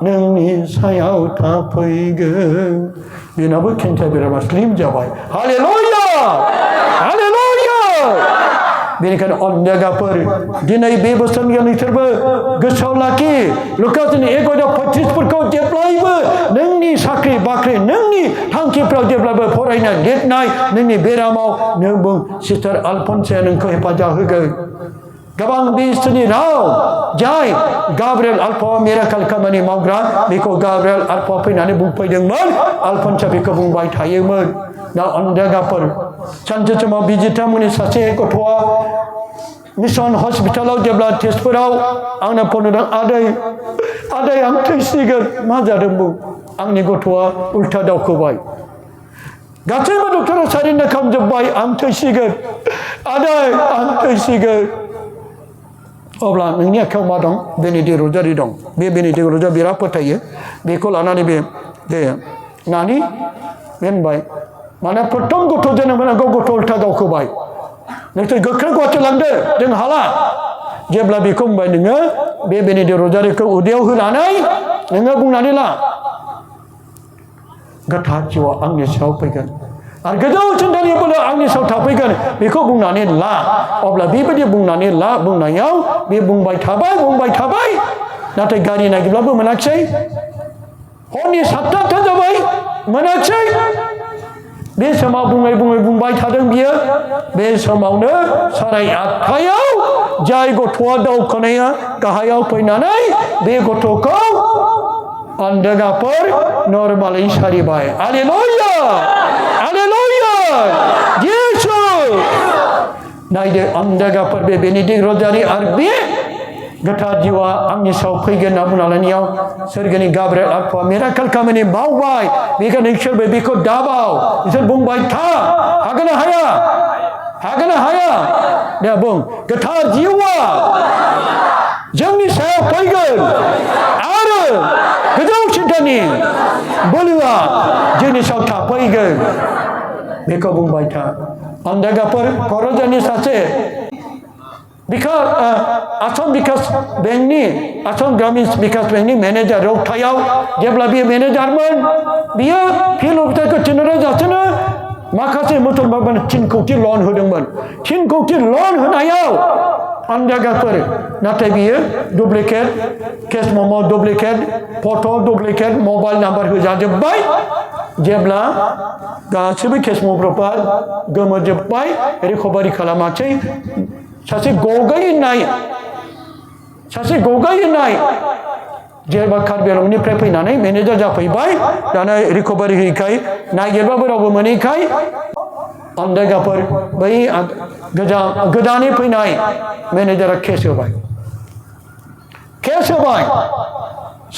S1: नोंनि सायाव थाफैगोन बेनाबो केन्सार बेरामा स्लिम जाबाय हालेलुया हालेलुया बेनिखायनो अनजागाफोर दिनै बे बोसोरनि नोंसोरबो गोसोआव लाखि लुकासनि 1:35 जेब्लायबो नोंनि साख्रि बाख्रि नोंनि थांखिफ्राव जेब्लाबो फरायनाय लिरनाय नोंनि बेरामाव नों बुं सिस्टार आलफन्साया नोंखौ हेफाजाब होगोन गोबां बिसोरनि राव जाय गाब्रिएल आल्फा मिराकल खामानि मावग्रा बेखौ गाब्रिएल आल्फा फैनानै बुंफैदोंमोन आलफन्सा बेखौ बुंबाय थायोमोन दा अनजागाफोर सानसे समाव बिजिता मुंनि सासे गथ'आ मिशन हस्पिटालाव जेब्ला तेजपुराव आंनो फन होदों आदै आं थैसिगोन मा जादों बुं आंनि गथ'आ उल्था दावखोबाय गासैबो डक्टरा सारिन्दा खालामजोब्बाय आं थैसिगोन आदै आं थैसिगोन अब्ला नोंनि आखायाव मा दं बेनेदि रजारि दं बे बेनेदि रजा बिराद फोथायो बेखौ लानानै बे नानि बे होनबाय माने प्रथम गथ' जोनोम होनांगौ गथ' उल्था दावखोबाय नोंसोर गोख्रै गुवाहाटि लांदो जों हाला जेब्ला बेखौ बुंबाय नोङो बे बेनेदि रजारिखौ उदैयाव होनानै नोङो बुंनानै ला गोथार जिउआ आंनि सायाव फैगोन आरो गोजौसिन दानियाबोला आंनि सायाव थाफैगोन बेखौ बुंनानै ला अब्ला बेबायदि बुंनानै ला बुंनायाव बे बुंबाय थाबाय नाथाय गारि नागिरब्लाबो मोनाखिसै हरनि 7था जाबाय मोनाखिसै बे समाव बुंबाय थादों बियो बे समावनो 8:30 जाय गथ'आ दावखोनाया गाहायाव फैनानै बे गथ'खौ अन्धगाफोर नर्मालै सारिबाय हालेलुया हालेलुया येशु नायदो अन्धगाफोर बे बेनिदिक रजारि आरो बे गोथार जिउआ आंनि सायाव फैगोन होनना बुंना लानायाव सोरगोनि गाब्रिएल आत्माया मिराकेल खामानि मावबाय बेखायनो नोंसोरबो बेखौ दाबाव नोंसोर बुंबाय था हागोन ना हाया दे बुं गोथार जिउआ जोंनि सायाव फैगोन आरो गोजौसिनथारनि बोलोआ जोंनि सायाव थाफैगोन बेखौ बुंबाय था अन्धगाफोर क'क्राझारनि सासे आसाम विकास बेंकनि आसाम ग्रामीण विकास बेंकनि मेनेजार रौतायाव जेब्ला बियो मेनेजारमोन बियो फिल्ड अफिसारखौ थिनहरो जासेनो माखासे मटर 3 कौटि लन होदोंमोन 3 कौटि लन होनायाव अन्धगाफोर नाथाय बियो डुप्लिकेट केस मेम' डुप्लिकेट फट' डुप्लिकेट मबाइल नाम्बार होजाजोब्बाय जेब्ला गासैबो केस मेम'फ्रा गोमोजोब्बाय रिकभारि खालामासै सासे गगायनाय जेनेबा कार्बि आंलंनिफ्राय फैनानै मेनेजार जाफैबाय दाना रिकभारि होयैखाय नागिरबाबो रावबो मोनैखाय अन्धगाफोर बै गोदानै फैनाय मेनेजारा केस होबाय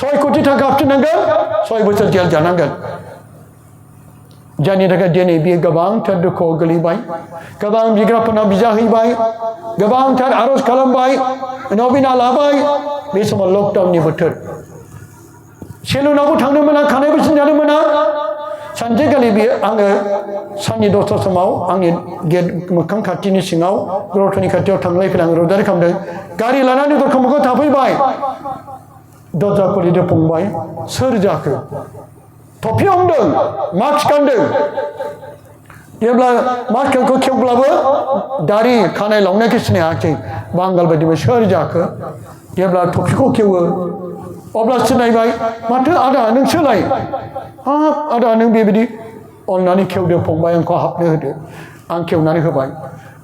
S1: 6 कौटि थाखा हाबफिननांगोन 6 बोसोर जेल जानांगोन जायनि थाखाय दिनै बियो गोबांथार दुखुआव गोलैबाय गोबां बिग्राफोरनाव बिजाहैबाय गोबांथार आर'ज खालामबाय नबिना लाबाय बे समाव लकडाउननि बोथोर सेलुनावबो थांनो मोना खानायबो सिनजानो मोना सानसेखालि बियो आङो साननि 10था समाव आंनि गेट मोखां खाथिनि सिङाव रथ'नि खाथियाव थांलाय फैलाय रजारि खालामदों गारि लानानै दरखं मोखाङाव थाफैबाय दरजा खुलिदों फंबाय सोर जाखो टफि हमदों मास्क गानदों जेब्ला मास्कखौ खेवब्लाबो दारि खानाय लावनायखौ सिनायाखै बांगाल बायदिबो सोर जाखो जेब्ला टफिखौ खेवो अब्ला सिनायबाय माथो आदा नों सोलाय हाब आदा नों बेबायदि अननानै खेवदो फंबाय आंखौ हाबनो होदो आं खेवनानै होबाय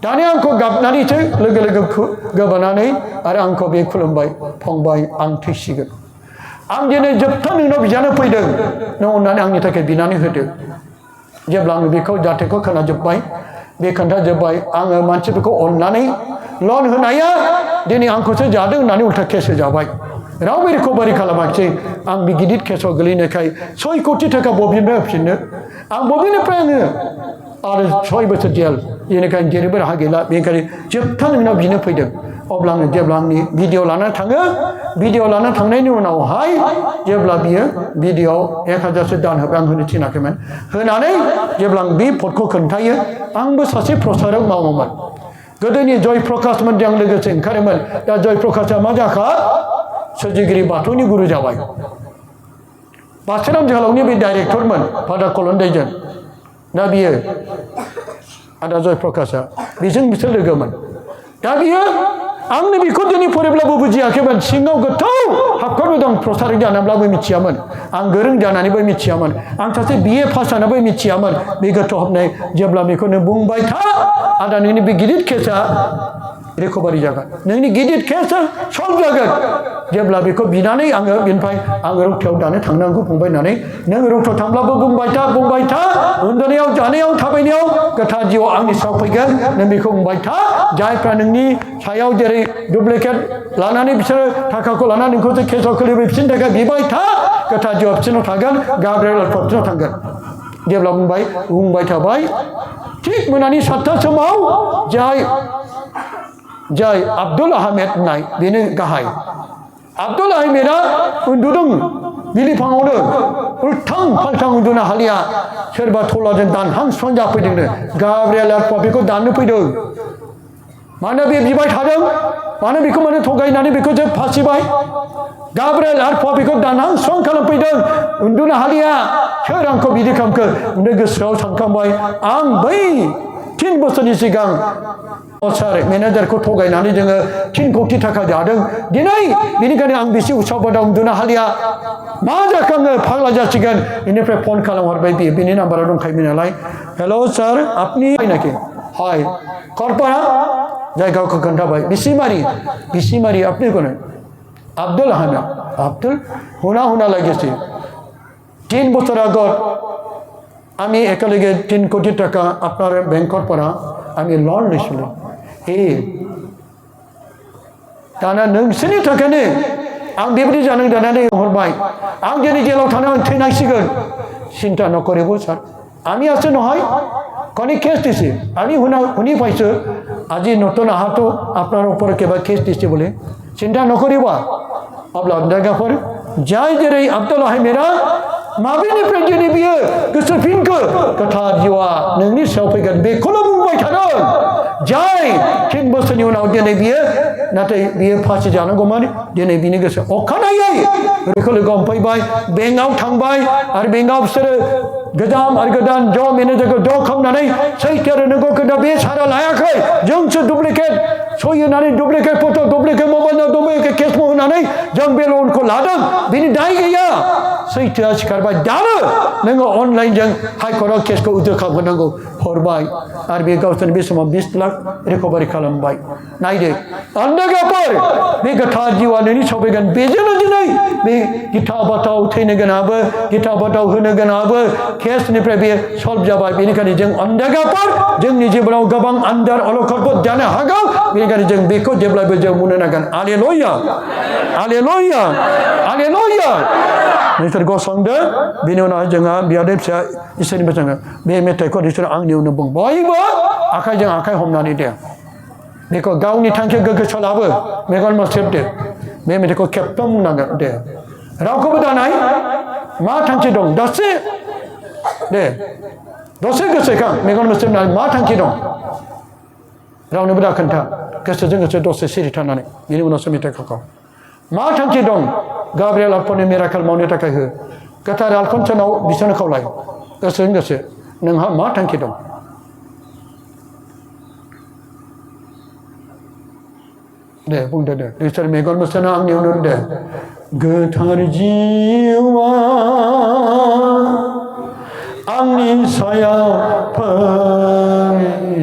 S1: दानिया आंखौ गाबनानैसो लोगो गोबानानै आरो आंखौ बे खुलुमबाय फंबाय आं थैसिगोन आं दिनै जोबथा नोंनाव बिजानो फैदों नों अननानै आंनि थाखाय बिनानै होदो जेब्ला आङो बेखौ जाथायखौ खोनाजोब्बाय बे खोन्थाजोब्बाय आङो मानसिफोरखौ अननानै लन होनाया दिनै आंखौसो जादों होननानै उल्था केस होजाबाय रावबो रिकभारि खालामाखिसै आं बे गिदिर केसाव गोलैनायखाय 6 कौटि थाखा बबेनिफ्राय होफिननो आं बबेनिफ्राय आरो 6 बोसोर जेल बेनिखायनो जेरैबो राहा गैला बेनिखायनो जोबथा नोंनाव बिनो फैदों अब्ला आङो जेब्ला आंनि भिडिअ लानानै थाङो भिडिअ लानानै थांनायनि उनावहाय जेब्ला बियो भिडिअ 1000सो दान होबाय आं होनो थिनाखैमोन होनानै जेब्ला आं बे फट'खौ खोन्थायो आंबो सासे प्रसारक मावोमोन गोदोनि जय प्रकाशमोनजों लोगोसे ओंखारोमोन दा जय प्रकाशआ मा जाखा सोरजिगिरि बाथौनि गुरु जाबाय बासिराम जोहोलावनि बे डाइरेक्टरमोन फादार कलन्दैजों दा बियो आदा जय प्रकाशआ बेजों बिसोर लोगोमोन दा बियो आंनो बेखौ दिनै फरायब्लाबो बुजियाखैमोन सिङाव गोथौ हाबखरबो दं प्रसारक जानानैब्लाबो मिथियामोन आं गोरों जानानैबो मिथियामोन आं सासे BA पास जानानैबो मिथियामोन बे गोथौ हाबनाय जेब्ला बेखौनो बुंबाय था आदा नोंनि बे गिदिर केसा रिकभारि जागोन नोंनि गिदिर केसा सल्भ जागोन जेब्ला बेखौ बिनानै आङो बेनिफ्राय आङो रौतायाव दानो थांनांगौ बुंबाय होननानै नों रौतायाव थांब्लाबो बुंबाय था उन्दुनायाव जानायाव थाबायनायाव गोथार जिउआव आंनि सायाव फैगोन नों बेखौ बुंबाय था जायफ्रा नोंनि सायाव जेरै डुप्लिकेट लानानै बिसोरो थाखाखौ लानानै नोंखौसो केसाव खोलैबाय बिसोरनि थाखाय बिबाय था गोथार जिउआव बिसोरनाव थागोन गाब्रिएल बिसोरनाव थांगोन जेब्ला बुंबाय थाबाय थिग मोनानि 7था समाव जाय आब्दुल आहमेद होननाय बेनो गाहाय आब्दुल आहमेदा उन्दुदों बिलिफाङावनो उल्थां फाल्थां उन्दुनो हालिया सोरबा थलाजों दानहां सुहां जाफैदोंनो गाब्रिएल आत्माया बेखौ दाननो फैदों मानो बे बिबाय थादों मानो बेखौ माने थगायनानै बेखौ जों फासिबाय गाब्रिएल आरो पल बेखौ दानहां खालामफैदों उन्दुनो हालिया सोर आंखौ बिदि खालामखो गोसोआव सानखांबाय आं बै 3 बोसोरनि सिगां सार मेनेजारखौ थगायनानै जोङो 3 कोटि थाखा जादों दिनै बेनिखायनो आं बेसे उसुबिदायाव उन्दुनो हालिया मा जाखो आङो फाग्ला जासिगोन बेनिफ्राय फन खालामहरबाय बिनि नाम्बारा दंखायोमोन नालाय हेलो सार আপনি नाকি হয় করপরা জায়গাকে खोन्थाबाय बिसिमारि আপনি কোন আব্দুল আহমেদ আব্দুল শুনা লাগিছে 3 বছর আগত আমি একেলগে 3 কোটি টাকা আপনার ব্যাংকৰ পৰা আমি লোন লৈছিলোঁ दाना नोंसोरनि थाखायनो आं बेबायदि जानो दानानै हरबाय आं दिनै जेलाव थानायाव थैनांसिगोन চিন্তা নকৰিব স্যার আমি আছে নহয় কনি কেস দিছে আমি শুনি পাইছো আজি নতুন আহাতো আপনার উপর কিবা কেস দিছে বলে চিন্তা নকৰিব अब्ला जायगाफोर जाय जेरै आब्दुल आहमेदा माबेनिफ्राय दिनै बियो गोसो फिनखो गोथार जिउआ नोंनि सायाव फैगोन बेखौल' बुंबाय थादों जाय 3 बोसोरनि उनाव दिनै बियो नाथाय बियो फासि जानांगौमोन दिनै बिनि गोसो अखानायै बेखौ लोगो हमफैबाय बेंकआव थांबाय आरो बेंकआव बिसोरो गोदान ज' मेनेजारखौ ज' खालामनानै सैथो आरो नोंगौ खोथा बे सारा लायाखै जोंसो डुप्लिकेट सहि होनानै डुप्लिकेट फट' डुप्लिकेट मबाइलाव डुप्लिकेट केस होनानै जों बे लनखौ लादों बिनि दाय गैया सैथोआ सिखारबाय दानो नोङो अनलाइनजों हाइकर्टआव केसखौ उद्र खालामनांगौ हरबाय आरो बे गावसोरनि बे समाव 20 लाख रिकभारि खालामबाय नायदो अन्धगाफोर बे गोथार जिउआ नोंनि सफैगोन बेजोंनो दिनै बे गिथा बाथाव थैनो गोनांबो गिथा बाथाव होनो गोनांबो केसनिफ्राय बे सल्भ जाबाय बेनिखायनो जों अन्धगाफोर जोंनि जिबनाव गोबां आन्दार अलखदफोर जानो हागौ बेनिखायनो जों बेखौ जेब्लाबो जों बुंनो नांगोन हालेलुया हालेलुया हालेलुया नोंसोर गसंदो बेनि उनाव जोंहा बियादै फिसा इसोरनि जोङो बे मेथाइखौ इसोर आंनि उनाव बुं बयबो आखाइजों आखाइ हमनानै दे बेखौ गावनि थांखि गोग्गो लाबो मेगन मोसेबदो बे मेथाइखौ खेबथाम बुंनांगोन दे रावखौबो दानाय मा थांखि दं दसे दे दसे गोसोखां मेगन मोसेबनानै मा थांखि दं रावनोबो दा खोन्था गोसोजों गोसो दसे सिरि थानानै बेनि उनावसो मेथाइखौ मा थांखि दं गाब्रिएल आल्फनि मिराकेल मावनो थाखाय हो गोथार आल्फनसनाव बिसोरनो खावलाय गोसोजों गोसो नोंहा मा थांखि दं दे बुंदो दे इसोर मेगन मोसेबना आंनि उनाव दे गोथार जिउआ आंनि सायाव फैगोन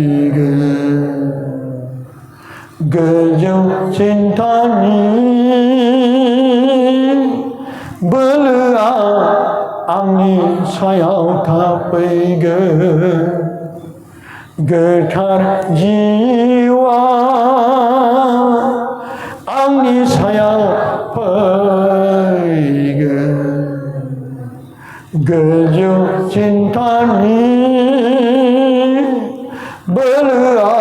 S1: गोजौ सिन्थानि बोलोआ आंनि सायाव थाफैगोन गोथार जिउआ आंनि सायाव फैगोन गोजौ सिन्थानि बोलोआ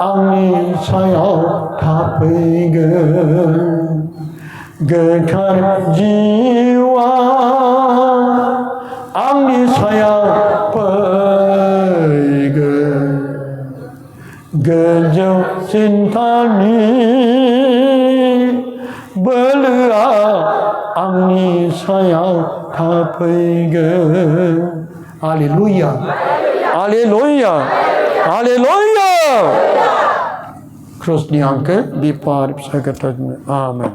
S1: आंनि सायाव थाफैगोन गोथार जिउआ आंनि सायाव फैगोन गोजौ सिन्थानि बोलोआ आंनि सायाव थाफैगोन हालेलुया हालेलुया हालेलुया ख्रिस्टनि आंखौ बिफार फिसा गोथार आमेन